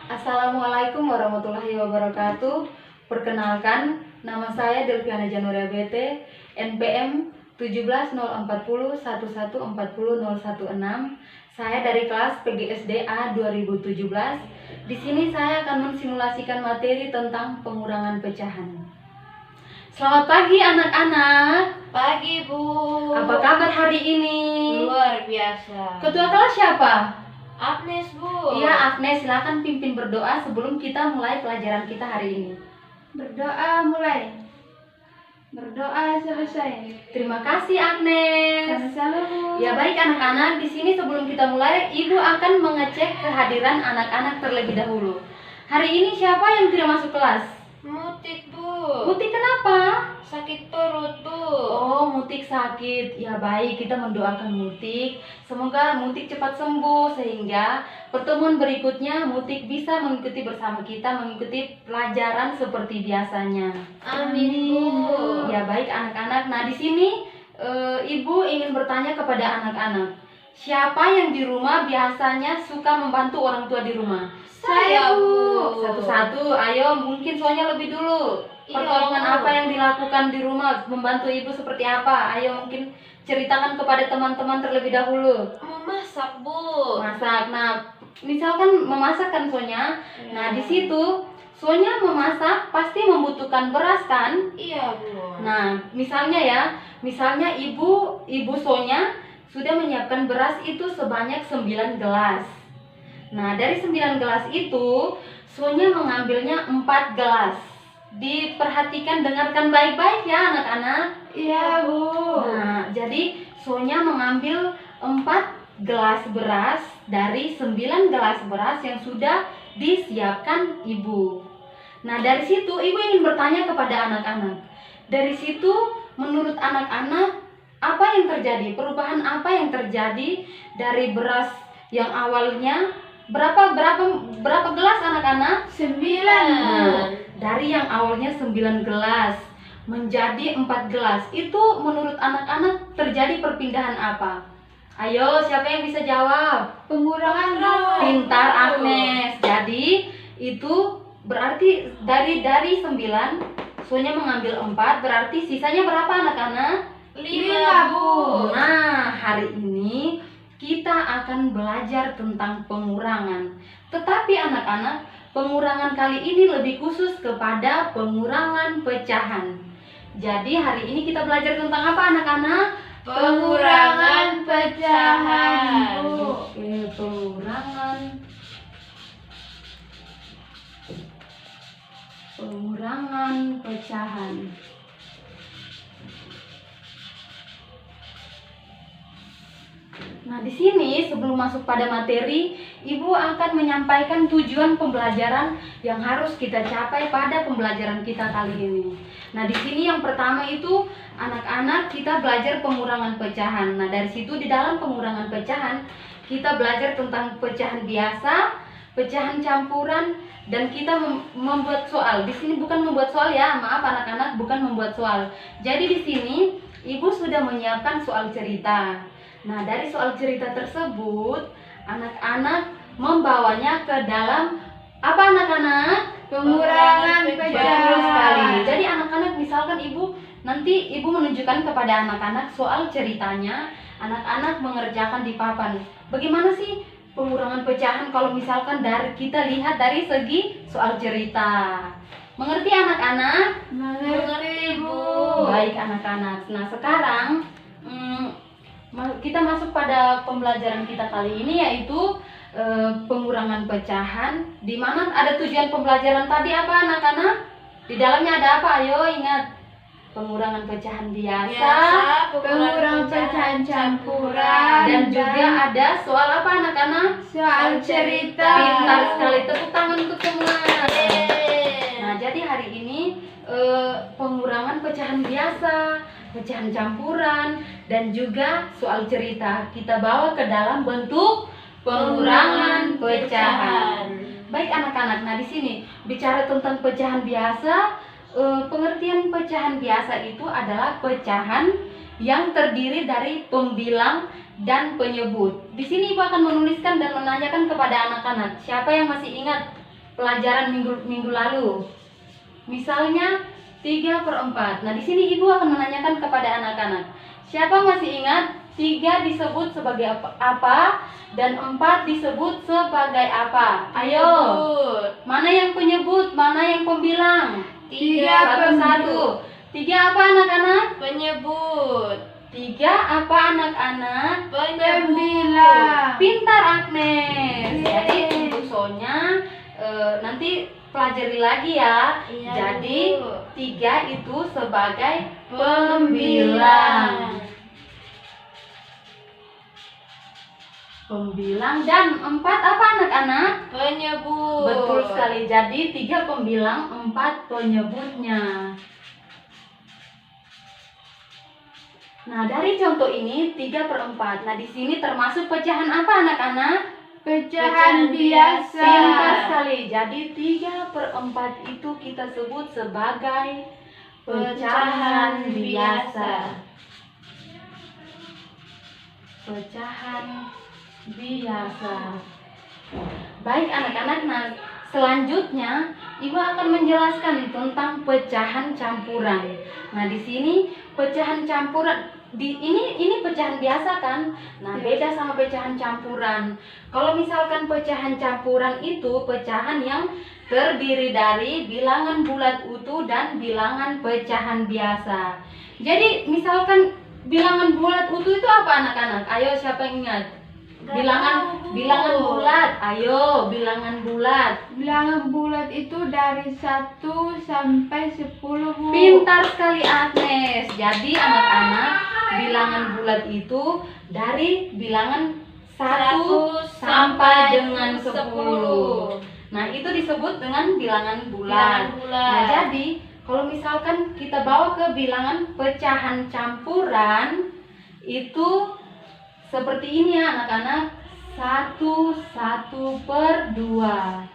Assalamualaikum warahmatullahi wabarakatuh. Perkenalkan, nama saya Delviana Januria BT, NPM 170401140016. Saya dari kelas PGSD A 2017. Di sini saya akan mensimulasikan materi tentang pengurangan pecahan. Selamat pagi anak-anak. Pagi, Bu. Apa kabar hari ini? Luar biasa. Ketua kelas siapa? Agnes, Bu. Iya, Agnes, silakan pimpin berdoa sebelum kita mulai pelajaran kita hari ini. Berdoa mulai. Berdoa selesai. Terima kasih, Agnes. Sama-sama, Bu. Ya baik anak-anak, di sini sebelum kita mulai, Ibu akan mengecek kehadiran anak-anak terlebih dahulu. Hari ini siapa yang tidak masuk kelas? Mutik, Bu. Mutik kenapa? Sakit perut, Bu. Oh, Mutik sakit. Ya baik, kita mendoakan Mutik. Semoga Mutik cepat sembuh sehingga pertemuan berikutnya Mutik bisa mengikuti bersama kita, mengikuti pelajaran seperti biasanya. Amin, Bu. Ya baik anak-anak. Nah di sini Ibu ingin bertanya kepada anak-anak. Siapa yang di rumah biasanya suka membantu orang tua di rumah? Saya, Bu. Satu-satu, ayo mungkin soalnya lebih dulu. Iya, Pertolongan Bu. apa yang dilakukan di rumah membantu ibu seperti apa? Ayo mungkin ceritakan kepada teman-teman terlebih dahulu. Memasak, Bu. Masak. Nah, misalkan memasak kan Sonya. Nah, di situ Sonya memasak pasti membutuhkan beras kan? Iya, Bu. Nah, misalnya ibu Sonya sudah menyiapkan beras itu sebanyak 9 gelas. Nah, dari 9 gelas itu Sonya mengambilnya 4 gelas. Diperhatikan, dengarkan baik-baik ya anak-anak. Iya, Bu. Nah, jadi Sonya mengambil 4 gelas beras dari 9 gelas beras yang sudah disiapkan ibu. Nah, dari situ ibu ingin bertanya kepada anak-anak. Dari situ menurut anak-anak apa yang terjadi? Perubahan apa yang terjadi dari beras yang awalnya berapa gelas anak-anak? 9. Nah, dari yang awalnya 9 gelas menjadi 4 gelas. Itu menurut anak-anak terjadi perpindahan apa? Ayo, siapa yang bisa jawab? Pengurangan, Bu. Pintar Agnes. Jadi itu berarti dari 9 Sonya mengambil 4, berarti sisanya berapa anak-anak? 5, Bu. Nah, hari ini kita akan belajar tentang pengurangan. Tetapi anak-anak, pengurangan kali ini lebih khusus kepada pengurangan pecahan. Jadi hari ini kita belajar tentang apa anak-anak? Pengurangan pecahan, Bu. Oke, pengurangan pecahan. Nah, di sini sebelum masuk pada materi, Ibu akan menyampaikan tujuan pembelajaran yang harus kita capai pada pembelajaran kita kali ini. Nah, di sini yang pertama itu anak-anak kita belajar pengurangan pecahan. Nah, dari situ di dalam pengurangan pecahan kita belajar tentang pecahan biasa, pecahan campuran, dan kita membuat soal. Di sini bukan membuat soal ya, maaf anak-anak, bukan membuat soal. Jadi di sini Ibu sudah menyiapkan soal cerita. Nah, dari soal cerita tersebut, anak-anak membawanya ke dalam apa anak-anak? Pengurangan Betul pecahan. sekali. Jadi anak-anak misalkan nanti ibu menunjukkan kepada anak-anak soal ceritanya, anak-anak mengerjakan di papan. Bagaimana sih pengurangan pecahan kalau misalkan kita lihat dari segi soal cerita? Mengerti anak-anak? Mengerti, Bu. Baik anak-anak. Nah, sekarang kita masuk pada pembelajaran kita kali ini, yaitu pengurangan pecahan. Di mana ada tujuan pembelajaran tadi apa anak-anak? Di dalamnya ada apa? Ayo ingat. Pengurangan pecahan biasa, Pengurangan pecahan campuran, dan juga ada soal apa anak-anak? soal cerita. Pintar sekali, tepuk tangan untuk semua. Yeay. Nah, jadi hari ini pengurangan pecahan biasa, pecahan campuran, dan juga soal cerita kita bawa ke dalam bentuk pengurangan pecahan. Baik anak-anak, nah di sini bicara tentang pecahan biasa, pengertian pecahan biasa itu adalah pecahan yang terdiri dari pembilang dan penyebut. Di sini Ibu akan menuliskan dan menanyakan kepada anak-anak. Siapa yang masih ingat pelajaran minggu lalu. Misalnya 3/4. Nah, di sini Ibu akan menanyakan kepada anak-anak. Siapa masih ingat 3 disebut sebagai apa dan 4 disebut sebagai apa? Ayo. Mana yang penyebut, mana yang pembilang? 3 Satu-satu. 3 apa anak-anak? Penyebut. 3 apa anak-anak? Pembilang. Pintar Agnes. Yeay. Jadi Ibu Sonya nanti pelajari lagi ya. Iya, Jadi Bu. 3 itu sebagai pembilang. Pembilang dan 4 apa anak-anak? Penyebut. Betul sekali. Jadi 3 pembilang, 4 penyebutnya. Nah, dari contoh ini 3/4. Nah, di sini termasuk pecahan apa anak-anak? Pecahan biasa. Pintar sekali. Jadi 3/4 itu kita sebut sebagai pecahan biasa. Pecahan biasa. Baik anak-anak, nah selanjutnya Ibu akan menjelaskan tentang pecahan campuran. Nah, di sini pecahan campuran ini pecahan biasa kan? Nah, beda sama pecahan campuran. Kalau misalkan pecahan campuran itu pecahan yang terdiri dari bilangan bulat utuh dan bilangan pecahan biasa. Jadi, misalkan bilangan bulat utuh itu apa anak-anak? Ayo siapa yang ingat? Bilangan bulat. Ayo, bilangan bulat. Bilangan bulat itu dari 1 sampai 10, Bu. Pintar sekali Agnes. Jadi anak-anak, bilangan bulat itu dari bilangan 1 sampai dengan 10. Nah, itu disebut dengan bilangan bulat. Nah, jadi kalau misalkan kita bawa ke bilangan pecahan campuran, itu seperti ini ya anak-anak. 1/2.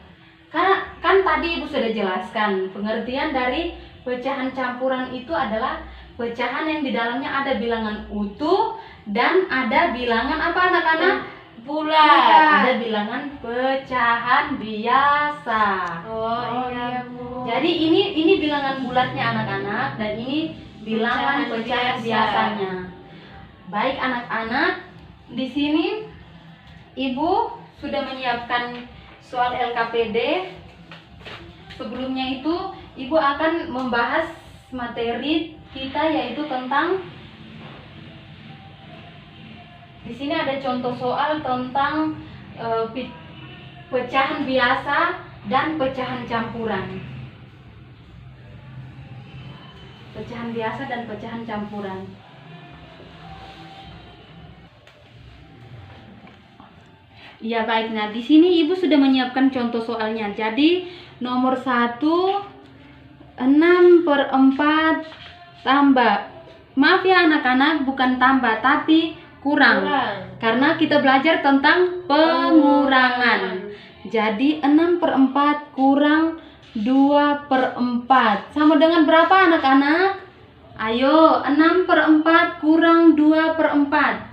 Kan tadi Ibu sudah jelaskan pengertian dari pecahan campuran itu adalah pecahan yang di dalamnya ada bilangan utuh dan ada bilangan apa anak-anak? Bulat. Ada bilangan pecahan biasa. Oh iya, Bu. Jadi ini bilangan bulatnya anak-anak dan ini bilangan pecahan Pecahan biasa. biasanya. Baik anak-anak, di sini Ibu sudah menyiapkan soal LKPD. Sebelumnya itu Ibu akan membahas materi kita yaitu tentang, di sini ada contoh soal tentang pecahan biasa dan pecahan campuran. Pecahan biasa dan pecahan campuran. Ya baik, nah di sini Ibu sudah menyiapkan contoh soalnya. Jadi nomor 1, 6/4 tambah. Maaf ya anak-anak, bukan tambah tapi kurang. Karena kita belajar tentang pengurangan. Jadi 6/4 kurang 2/4 sama dengan berapa anak-anak? Ayo, 6/4 kurang 2/4.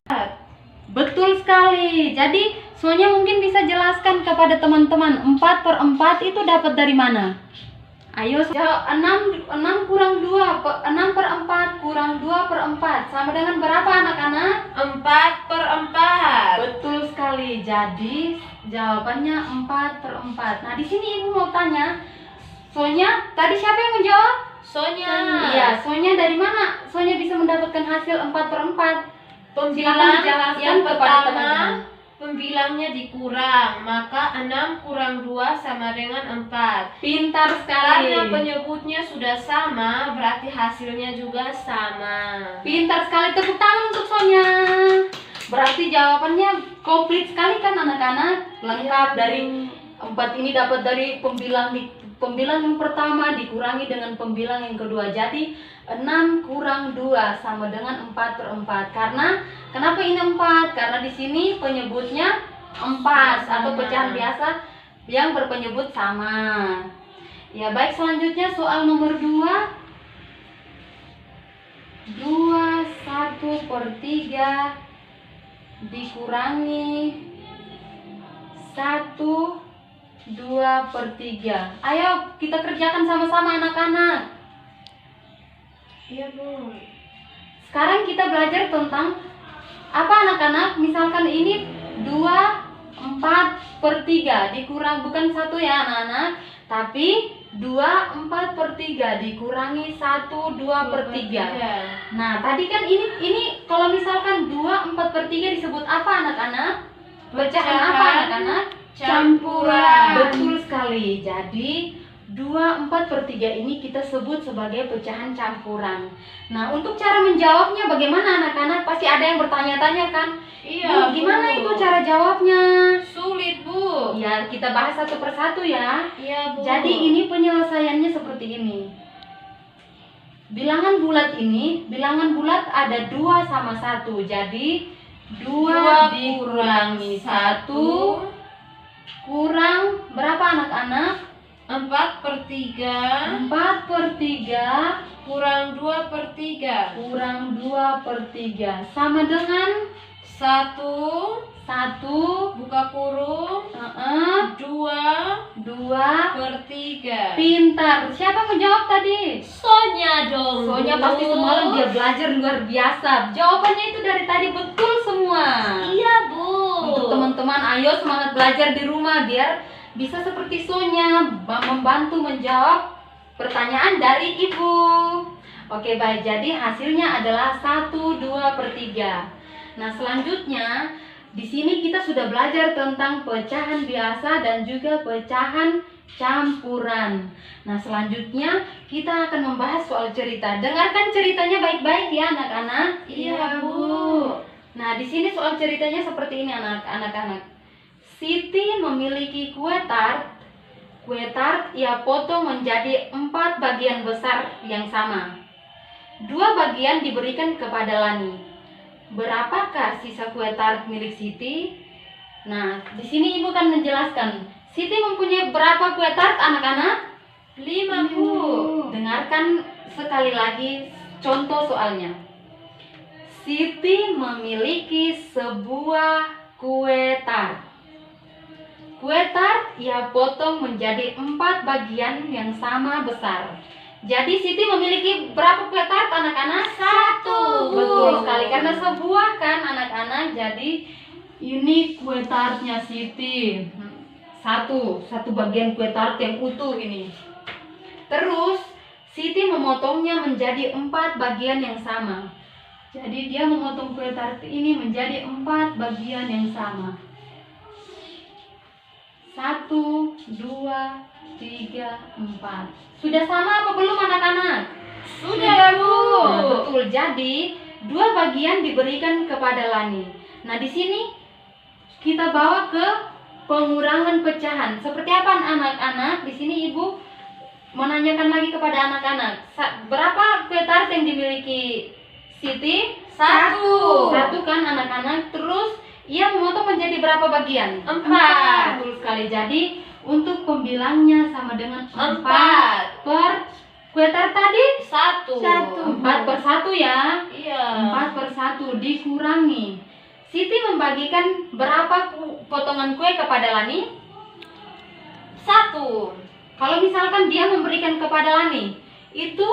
Betul sekali. Jadi Sonya mungkin bisa jelaskan kepada teman-teman 4/4 itu dapat dari mana? Ayo, 6 kurang 2, 6/4 kurang 2/4 sama dengan berapa anak-anak? 4/4. Betul sekali. Jadi jawabannya 4/4. Nah, di sini Ibu mau tanya, Sonya, tadi siapa yang menjawab? Sonya. Iya, Sonya dari mana? Sonya bisa mendapatkan hasil 4/4. Silakan Pembilang dijelaskan yang kepada pertama, teman-teman. pembilangnya dikurang, maka 6 kurang 2 sama dengan 4. Pintar sekali. Karena penyebutnya sudah sama, berarti hasilnya juga sama. Pintar sekali, tepuk tangan untuk Sonya. Berarti jawabannya komplit sekali kan anak-anak? Lengkap. Dari 4 ini dapat dari pembilang yang pertama dikurangi dengan pembilang yang kedua. Jadi 6 kurang 2 sama dengan 4/4. Karena kenapa ini 4? Karena di sini penyebutnya 4 atau pecahan biasa yang berpenyebut sama. Ya baik, selanjutnya soal nomor 2. 1/3 dikurangi 1 2/3. Ayo kita kerjakan sama-sama anak-anak. Iya, Bu. Sekarang kita belajar tentang apa anak-anak? Misalkan ini 2/4/3 dikurang, bukan 1 ya anak-anak, tapi 2/4/3 dikurangi 1/2/3. Nah, tadi kan ini kalau misalkan 2/4/3 disebut apa anak-anak? Pecahan apa anak-anak? Campuran. Betul sekali. Jadi 2/4/3 ini kita sebut sebagai pecahan campuran. Nah, untuk cara menjawabnya bagaimana anak-anak? Pasti ada yang bertanya-tanya kan? Iya, Bu, gimana Bu. itu cara jawabnya? Sulit, Bu. Ya, kita bahas satu persatu ya. Iya, Bu. Jadi ini penyelesaiannya seperti ini. Bilangan bulat ada 2 sama 1. Jadi 2 dikurangi 1 kurang berapa anak-anak? 4/3 4/3 kurang 2/3 kurang 2/3 sama dengan 1 buka kurung 2/3. Pintar. Siapa menjawab tadi? Sonya dong. Soalnya pasti semalam dia belajar luar biasa. Jawabannya itu dari tadi betul semua. Iya, Bu. Untuk teman-teman, ayo semangat belajar di rumah biar bisa seperti Sonya membantu menjawab pertanyaan dari ibu. Oke, baik. Jadi hasilnya adalah 1/2/3. Nah, selanjutnya di sini kita sudah belajar tentang pecahan biasa dan juga pecahan campuran. Nah, selanjutnya kita akan membahas soal cerita. Dengarkan ceritanya baik-baik ya anak-anak. Iya, Bu. Nah, di sini soal ceritanya seperti ini anak-anak. Siti memiliki kue tart. Kue tart ia potong menjadi 4 bagian besar yang sama. 2 bagian diberikan kepada Lani. Berapakah sisa kue tart milik Siti? Nah, di sini ibu akan menjelaskan. Siti mempunyai berapa kue tart anak-anak? 5, Bu. Dengarkan sekali lagi contoh soalnya. Siti memiliki sebuah kue tart. Kue tart ia potong menjadi 4 bagian yang sama besar. Jadi Siti memiliki berapa kue tart anak-anak? 1. Betul sekali, karena sebuah kan anak-anak. Jadi ini kue tartnya Siti. Satu bagian kue tart yang utuh ini. Terus Siti memotongnya menjadi 4 bagian yang sama. Jadi dia memotong kue tart ini menjadi 4 bagian yang sama. 1, 2, 3, 4. Sudah sama apa belum anak-anak? Sudah, Bu. Nah, betul. Jadi 2 bagian diberikan kepada Lani. Nah, di sini kita bawa ke pengurangan pecahan. Seperti apa anak-anak? Di sini ibu menanyakan lagi kepada anak-anak. Berapa kue tart yang dimiliki Siti? 1. 1 kan anak-anak. Terus ia memotong menjadi berapa bagian? 4. Betul sekali. Jadi untuk pembilangnya sama dengan 4 per kue tart tadi? 1. 4/1 ya. Iya. 4/1 dikurangi. Siti membagikan berapa potongan kue kepada Lani? 1. Kalau misalkan dia memberikan kepada Lani, itu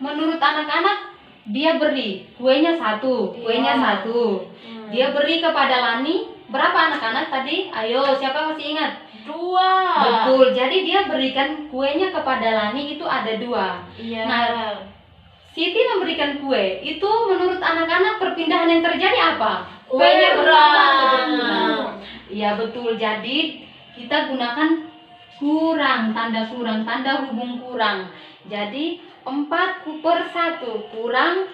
menurut anak-anak dia beri kuenya 1, kuenya Iya. 1. Dia beri kepada Lani berapa anak-anak tadi? Ayo, siapa masih ingat? 2. Betul. Jadi dia berikan kuenya kepada Lani itu ada 2. Iya. Nah, Siti memberikan kue. Itu menurut anak-anak perpindahan yang terjadi apa? Kuenya berapa atau berkurang? Iya, betul. Jadi kita gunakan kurang, tanda hubung kurang. Jadi 4/1 kurang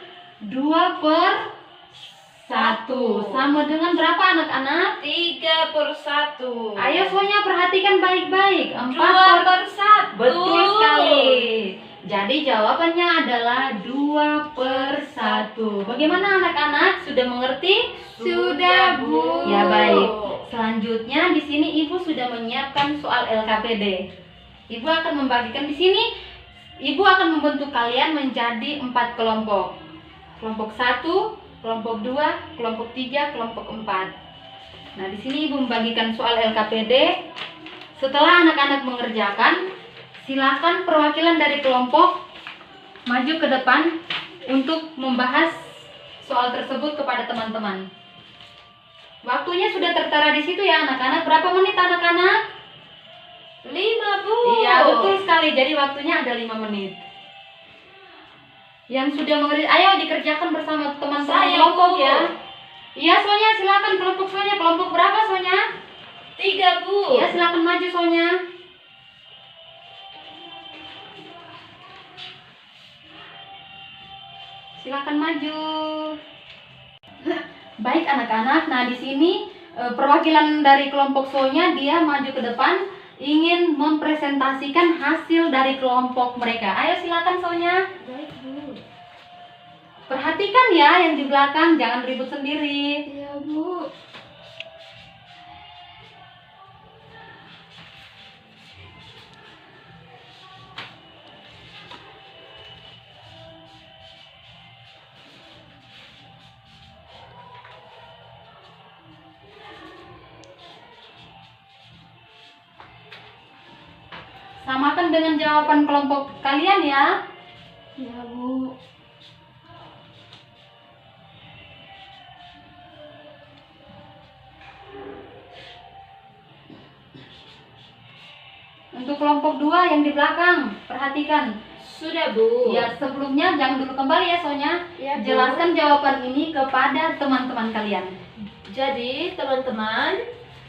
2/1 sama dengan berapa anak-anak? 3/1. Ayo semuanya perhatikan baik-baik. 2/1. Betul sekali. Jadi jawabannya adalah 2/1. Bagaimana anak-anak? Sudah mengerti? Sudah, Bu. Ya, baik. Selanjutnya di sini Ibu sudah menyiapkan soal LKPD. Ibu akan membagikan di sini. Ibu akan membentuk kalian menjadi 4 kelompok. Kelompok 1, kelompok 2, kelompok 3, kelompok 4. Nah, di sini Ibu membagikan soal LKPD Setelah anak-anak mengerjakan, silakan perwakilan dari kelompok maju ke depan untuk membahas soal tersebut kepada teman-teman. Waktunya sudah tertera di situ ya anak-anak. Berapa menit anak-anak? 5, Bu. Iya, betul sekali. Jadi waktunya ada 5 menit. Yang sudah mengerjakan, ayo dikerjakan bersama teman-teman Saya, kelompok Bu. ya. Iya, Sonya, silakan kelompok Sonya. Kelompok berapa Sonya? 3, Bu. Iya, silakan maju Sonya. Silakan maju. Baik anak-anak. Nah, di sini perwakilan dari kelompok Sonya dia maju ke depan ingin mempresentasikan hasil dari kelompok mereka. Ayo silakan Sonya. Baik, Bu. Perhatikan ya yang di belakang, jangan ribut sendiri. Iya, Bu. Samakan dengan jawaban kelompok kalian ya. Iya, Bu. Untuk kelompok 2 yang di belakang, perhatikan. Sudah, Bu. Ya, sebelumnya jangan dulu kembali ya Sonya. Iya, Bu. Jelaskan jawaban ini kepada teman-teman kalian. Jadi, teman-teman,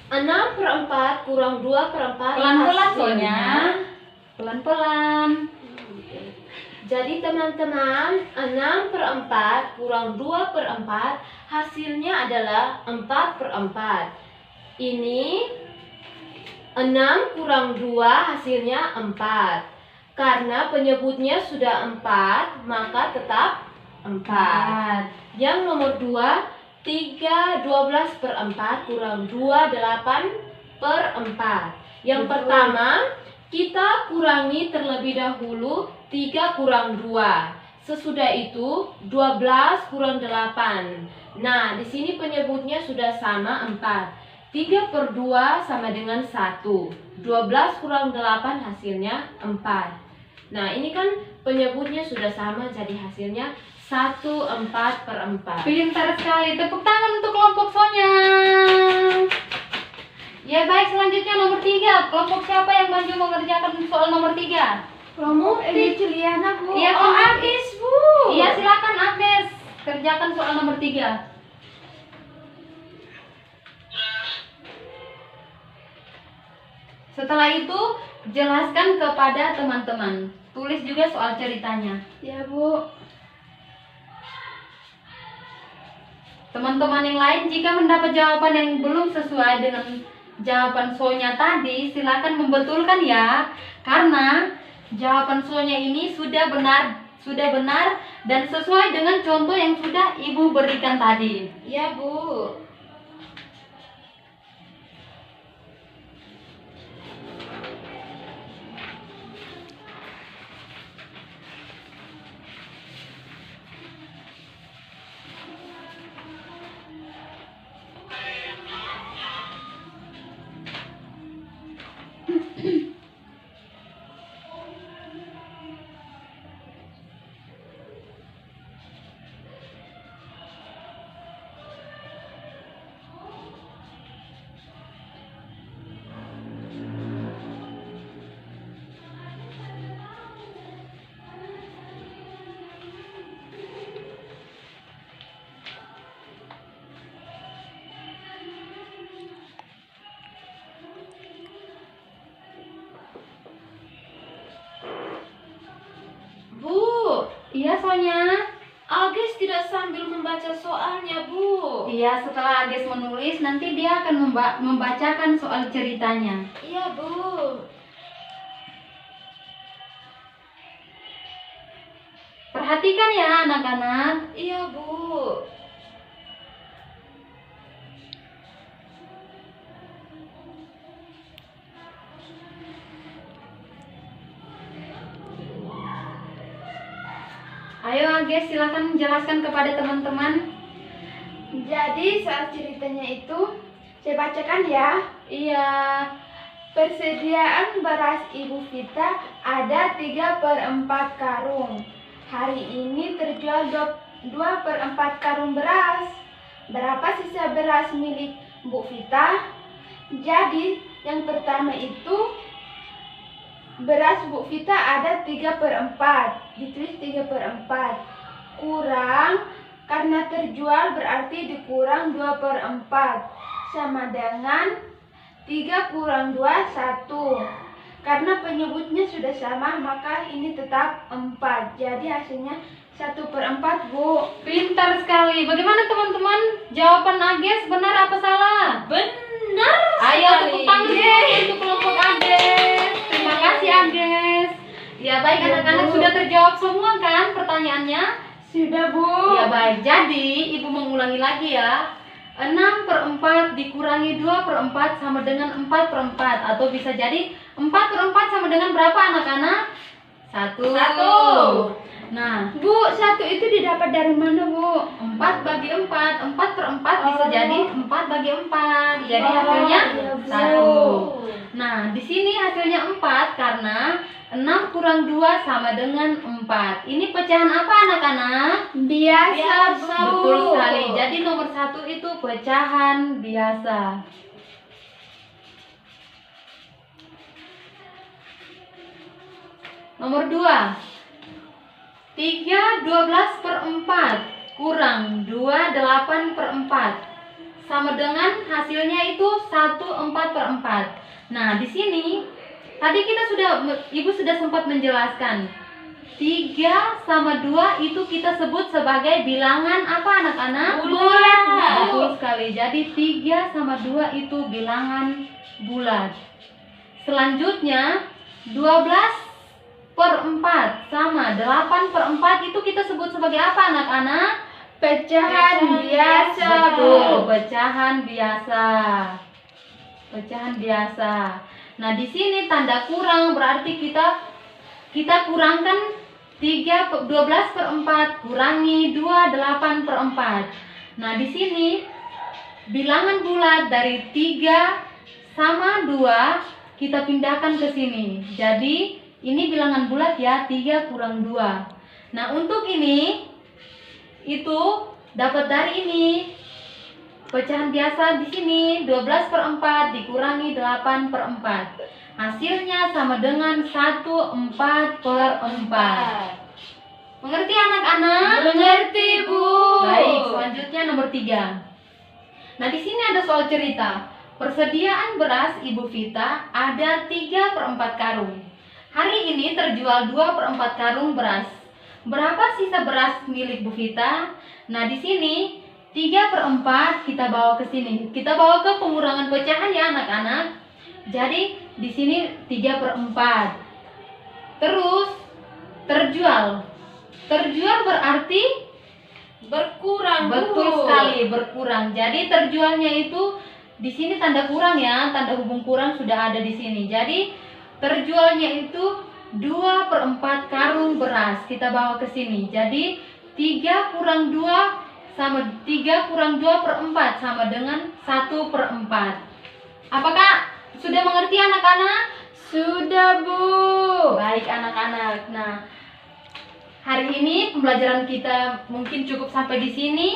6/4 kurang 2/4 Pelan-pelan hasilnya. Sonya. Pelan-pelan. Jadi, teman-teman, 6/4 kurang 2/4 hasilnya adalah 4/4. Ini 6 kurang 2 hasilnya 4. Karena penyebutnya sudah 4, maka tetap 4. Yang nomor 2, 3 12/4 kurang 2 8/4. Yang Betul. pertama, kita kurangi terlebih dahulu 3 kurang 2. Sesudah itu 12 kurang 8. Nah, di sini penyebutnya sudah sama 4. 3/2 sama dengan 1. 12 kurang 8 hasilnya 4. Nah, ini kan penyebutnya sudah sama, jadi hasilnya 1/4/4. Pintar sekali. Tepuk tangan untuk kelompok Sonya. Ya baik, selanjutnya nomor 3. Kelompok siapa yang maju mengerjakan soal nomor 3? Kelompok Edi Ciliana, Bu. Iya, Oh, kelompok- Agnes, Bu. Iya, silakan Agnes. Kerjakan soal nomor 3. Setelah itu, jelaskan kepada teman-teman. Tulis juga soal ceritanya. Iya, Bu. Teman-teman yang lain jika mendapat jawaban yang belum sesuai dengan jawaban Sonya tadi, silakan membetulkan ya. Karena jawaban Sonya ini sudah benar dan sesuai dengan contoh yang sudah Ibu berikan tadi. Iya, Bu. Bu, Iya Sonya. Agnes tidak sambil membaca soalnya, Bu. Iya, setelah Agnes menulis nanti dia akan membacakan soal ceritanya. Iya, Bu. Perhatikan ya anak-anak. Iya, Bu. Ayo Agnes, silakan jelaskan kepada teman-teman. Jadi soal ceritanya itu saya bacakan ya. Iya. Persediaan beras Ibu Vita ada 3/4 karung. Hari ini terjual 2/4 karung beras. Berapa sisa beras milik Bu Vita? Jadi yang pertama itu beras Bu Vita ada 3/4. Ditulis 3/4. Kurang, karena terjual berarti dikurang 2/4. Sama dengan 3 kurang 2, 1. Karena penyebutnya sudah sama, maka ini tetap 4. Jadi hasilnya 1/4, Bu. Pintar sekali. Bagaimana teman-teman? Jawaban Agnes benar apa salah? Benar Ayo sekali. tepuk tangan deh untuk kelompok Agnes. Terima kasih Agnes. Ya baik Ya, anak-anak, Bu. sudah terjawab semua kan pertanyaannya? Sudah, Bu. Ya baik. Jadi Ibu mengulangi lagi ya. 6/4 dikurangi 2/4 sama dengan 4/4, atau bisa jadi 4/4 sama dengan berapa anak-anak? 1. Nah, Bu, 1 itu didapat dari mana, Bu? 4 bagi 4, 4/4 bisa Oh. jadi 4 bagi 4. Jadi Oh, hasilnya iya, Bu. 1. Nah, di sini hasilnya 4 karena 6 kurang 2 sama dengan 4. Ini pecahan apa anak-anak? Biasa, Biasa, Bu. Betul sekali. Jadi nomor 1 itu pecahan biasa. Nomor 2. 3 12/4 kurang 2 8/4 sama dengan hasilnya itu 1 4/4. Nah, di sini tadi Ibu sudah sempat menjelaskan 3 sama 2 itu kita sebut sebagai bilangan apa anak-anak? Bulat. Betul sekali. Jadi 3 sama 2 itu bilangan bulat. Selanjutnya 12/4 sama 8/4 itu kita sebut sebagai apa anak-anak? Pecahan biasa, Bu. Betul, pecahan biasa. Pecahan biasa. Nah, di sini tanda kurang berarti kita kurangkan 12/4 kurangi 8/4. Nah, di sini bilangan bulat dari 3 sama 2 kita pindahkan ke sini. Jadi ini bilangan bulat ya, 3 kurang 2. Nah, untuk ini itu dapat dari ini. Pecahan biasa di sini 12/4 dikurangi 8/4. Hasilnya sama dengan 1/4/4. Mengerti anak-anak? Mengerti, Bu. Baik, selanjutnya nomor 3. Nah, di sini ada soal cerita. Persediaan beras Ibu Vita ada 3/4 karung. Hari ini terjual 2/4 karung beras. Berapa sisa beras milik Bu Vita? Nah, di sini 3/4 kita bawa ke sini. Kita bawa ke pengurangan pecahan ya anak-anak. Jadi di sini 3/4. Terus terjual. Terjual berarti Berkurang, Bu. betul sekali, berkurang. Jadi terjualnya itu di sini tanda kurang ya, tanda hubung kurang sudah ada di sini. Jadi terjualnya itu 2/4 karung beras. Kita bawa ke sini. Jadi 3 kurang 2 sama 3 kurang 2/4 sama dengan 1/4. Apakah sudah mengerti anak-anak? Sudah, Bu. Baik anak-anak. Nah, hari ini pembelajaran kita mungkin cukup sampai di sini.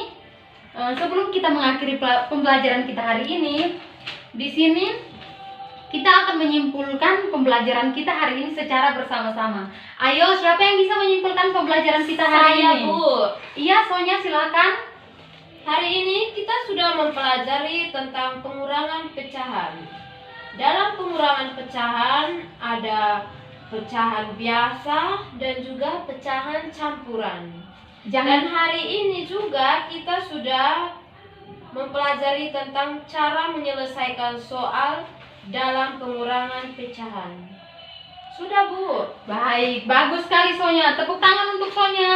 Sebelum kita mengakhiri pembelajaran kita hari ini, di sini kita akan menyimpulkan pembelajaran kita hari ini secara bersama-sama. Ayo, siapa yang bisa menyimpulkan pembelajaran kita hari Saya, ini? Bu. Iya, Sonya silakan. Hari ini kita sudah mempelajari tentang pengurangan pecahan. Dalam pengurangan pecahan ada pecahan biasa dan juga pecahan campuran. Dan hari ini juga kita sudah mempelajari tentang cara menyelesaikan soal dalam pengurangan pecahan. Sudah, Bu? Baik, bagus sekali Sonya. Tepuk tangan untuk Sonya.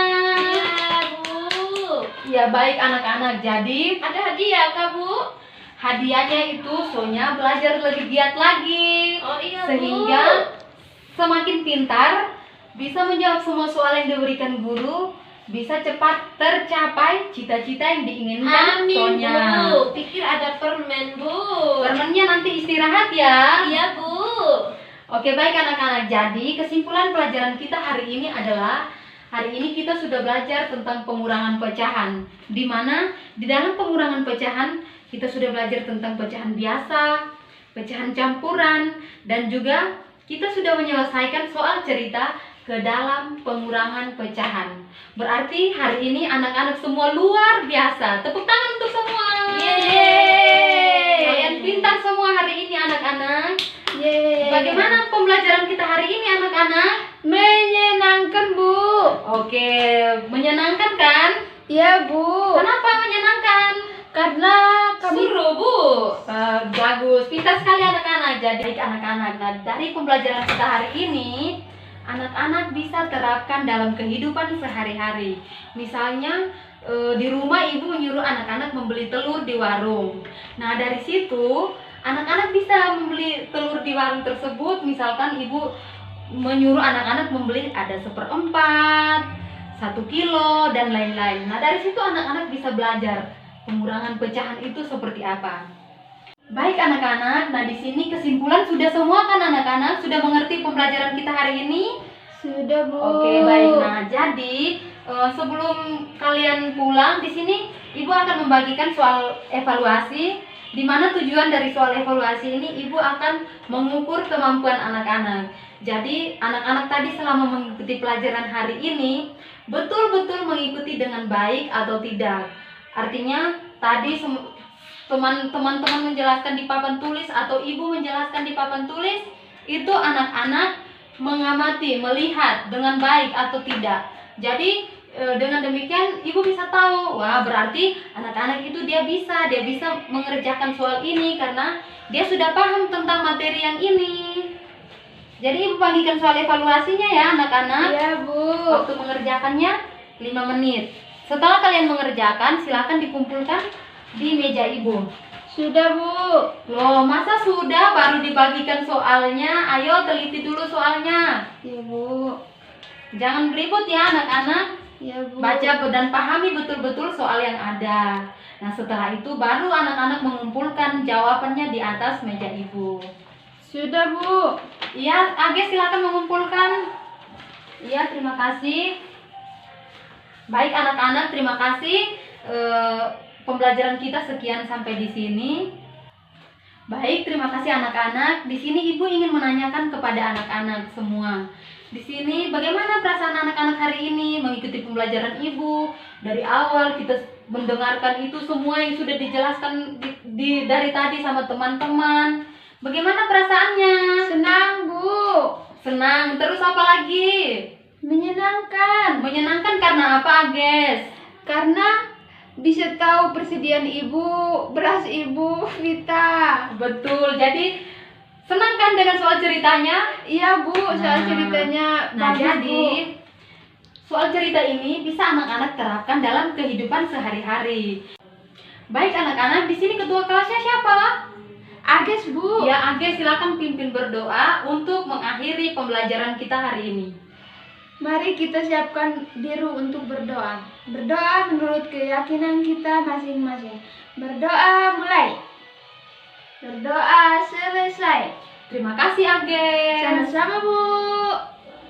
Ya, Bu. Ya, baik anak-anak. Jadi Ada hadiah, Kak, Bu? hadiahnya itu Sonya belajar lebih giat lagi. Oh iya, Sehingga semakin pintar, bisa menjawab semua soal yang diberikan guru, bisa cepat tercapai cita-cita yang diinginkan Amin, Sonya. Bu. Pikir ada permen, Bu. Permennya nanti istirahat ya. Iya, Bu. Oke, baik anak-anak. Jadi, kesimpulan pelajaran kita hari ini adalah hari ini kita sudah belajar tentang pengurangan pecahan. Di mana di dalam pengurangan pecahan kita sudah belajar tentang pecahan biasa, pecahan campuran, dan juga kita sudah menyelesaikan soal cerita ke dalam pengurangan pecahan. Berarti hari ini anak-anak semua luar biasa. Tepuk tangan untuk semua. Yeay. Kalian pintar semua hari ini anak-anak. Yeay. Bagaimana pembelajaran kita hari ini anak-anak? Menyenangkan, Bu. Oke, menyenangkan kan? Ya, Bu. Kenapa menyenangkan? Karena kami Suruh, Bu. Bagus, pintar sekali anak-anak. Jadi anak-anak, nah, dari pembelajaran kita hari ini, anak-anak bisa terapkan dalam kehidupan sehari-hari. Misalnya di rumah ibu menyuruh anak-anak membeli telur di warung. Nah, dari situ anak-anak bisa membeli telur di warung tersebut. Misalkan ibu menyuruh anak-anak membeli ada 1/4, 1 kilo, dan lain-lain. Nah, dari situ anak-anak bisa belajar pengurangan pecahan itu seperti apa. Baik anak-anak, nah di sini kesimpulan sudah semua kan anak-anak? Sudah mengerti pembelajaran kita hari ini? sudah, Bu. Oke, baik. Nah, jadi sebelum kalian pulang di sini Ibu akan membagikan soal evaluasi, di mana tujuan dari soal evaluasi ini Ibu akan mengukur kemampuan anak-anak. Jadi, anak-anak tadi selama mengikuti pelajaran hari ini betul-betul mengikuti dengan baik atau tidak. Artinya, tadi teman-teman menjelaskan di papan tulis atau ibu menjelaskan di papan tulis, itu anak-anak mengamati, melihat dengan baik atau tidak. Jadi dengan demikian ibu bisa tahu, wah berarti anak-anak itu dia bisa mengerjakan soal ini karena dia sudah paham tentang materi yang ini. Jadi ibu bagikan soal evaluasinya ya anak-anak. Ya, Bu. Waktu mengerjakannya 5 menit. Setelah kalian mengerjakan, silakan dikumpulkan di meja ibu. Sudah, Bu. Loh, masa sudah baru dibagikan soalnya? Ayo teliti dulu soalnya. Ya, Bu. Jangan ribut ya anak-anak. Ya, Bu. Baca dan pahami betul-betul soal yang ada. Nah, setelah itu baru anak-anak mengumpulkan jawabannya di atas meja ibu. Sudah, Bu. Iya, Age silakan mengumpulkan. Iya, terima kasih. Baik anak-anak, terima kasih. Pembelajaran kita sekian sampai di sini. Baik, terima kasih anak-anak. Di sini Ibu ingin menanyakan kepada anak-anak semua. Di sini bagaimana perasaan anak-anak hari ini mengikuti pembelajaran Ibu? Dari awal kita mendengarkan itu semua yang sudah dijelaskan dari tadi sama teman-teman. Bagaimana perasaannya? Senang, Bu. Senang. Terus apa lagi? Menyenangkan. Menyenangkan karena apa, Ages? Karena bisa tahu persediaan Ibu, beras Ibu, Vita. Betul. Jadi senang kan dengan soal ceritanya? Iya, Bu, soal Nah, ceritanya Nah, bagus, jadi Bu. soal cerita ini bisa anak-anak terapkan dalam kehidupan sehari-hari. Baik anak-anak, di sini ketua kelasnya siapa? Ages, Bu. Ya, Age silakan pimpin berdoa untuk mengakhiri pembelajaran kita hari ini. Mari kita siapkan diri untuk berdoa. Berdoa menurut keyakinan kita masing-masing. Berdoa mulai. Berdoa selesai. Terima kasih Age. Sama-sama, Bu.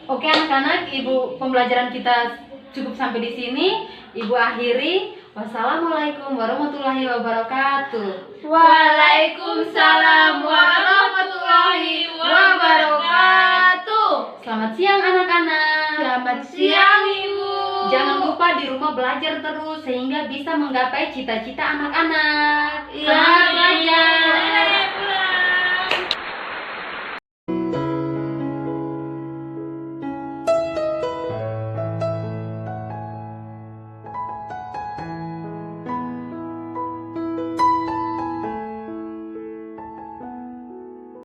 Oke anak-anak, Ibu pembelajaran kita cukup sampai di sini. Ibu akhiri. Wassalamualaikum warahmatullahi wabarakatuh. Waalaikumsalam warahmatullahi wabarakatuh. Selamat siang anak-anak. Selamat siang, Ibu. Jangan lupa di rumah belajar terus sehingga bisa menggapai cita-cita anak-anak. Iya. Selamat belajar.